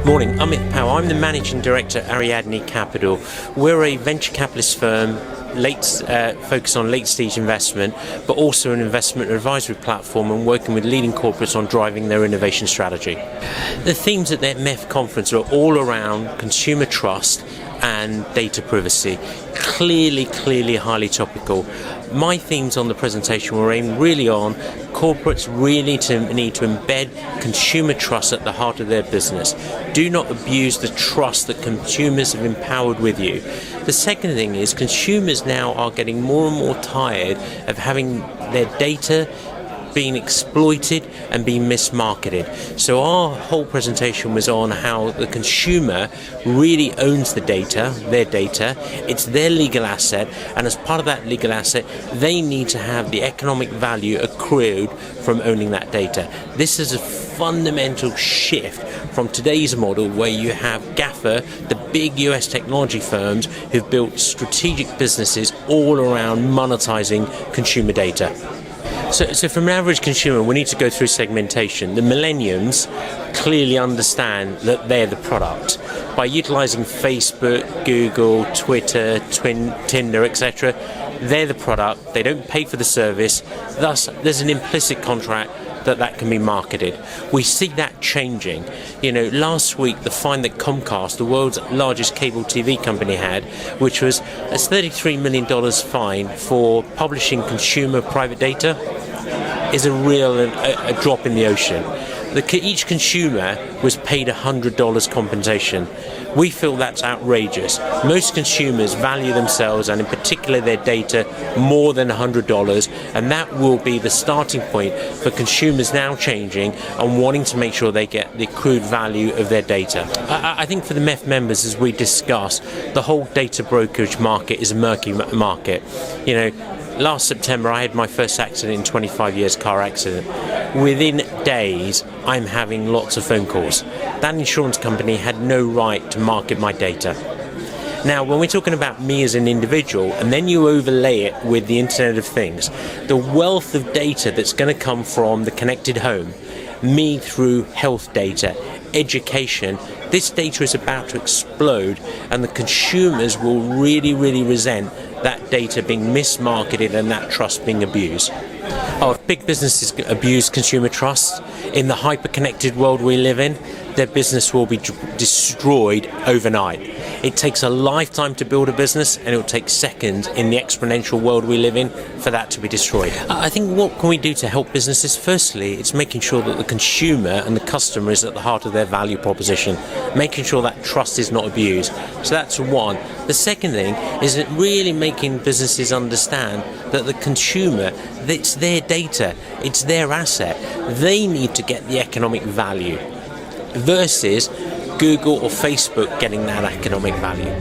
Morning, Amit Pau. I'm the Managing Director at Ariadne Capital. We're a venture capitalist firm focused on late-stage investment, but also an investment advisory platform and working with leading corporates on driving their innovation strategy. The themes at the MEF conference are all around consumer trust and data privacy. Clearly highly topical. My themes on the presentation were aimed really on corporates really need to embed consumer trust at the heart of their business. Do not abuse the trust that consumers have empowered with you. The second thing is consumers now are getting more and more tired of having their data being exploited and being mismarketed. So our whole presentation was on how the consumer really owns the data, their data, it's their legal asset, and as part of that legal asset, they need to have the economic value accrued from owning that data. This is a fundamental shift from today's model where you have GAFA, the big US technology firms who've built strategic businesses all around monetizing consumer data. So from an average consumer, we need to go through segmentation. The millennials clearly understand that they're the product. By utilizing Facebook, Google, Twitter, Tinder, etc., they're the product. They don't pay for the service. Thus, there's an implicit contract that can be marketed. We see that changing. Last week, the fine that Comcast, the world's largest cable TV company, had, which was a $33 million fine for publishing consumer private data, is a drop in the ocean. Each consumer was paid $100 compensation. We feel that's outrageous. Most consumers value themselves and in particular their data more than $100, and that will be the starting point for consumers now changing and wanting to make sure they get the accrued value of their data. I think for the MEF members, as we discussed, the whole data brokerage market is a murky market. Last September, I had my first accident in 25 years, car accident. Within days, I'm having lots of phone calls. That insurance company had no right to market my data. Now, when we're talking about me as an individual, and then you overlay it with the Internet of Things, the wealth of data that's going to come from the connected home, me through health data, education, this data is about to explode, and the consumers will really resent that data being mismarketed and that trust being abused. If big businesses abuse consumer trust in the hyper-connected world we live in, their business will be destroyed overnight. It takes a lifetime to build a business, and it will take seconds in the exponential world we live in for that to be destroyed. I think what can we do to help businesses? Firstly, it's making sure that the consumer and the customer is at the heart of their value proposition, making sure that trust is not abused. So that's one. The second thing is that really making businesses understand that the consumer, it's their data, it's their asset. They need to get the economic value versus Google or Facebook getting that economic value.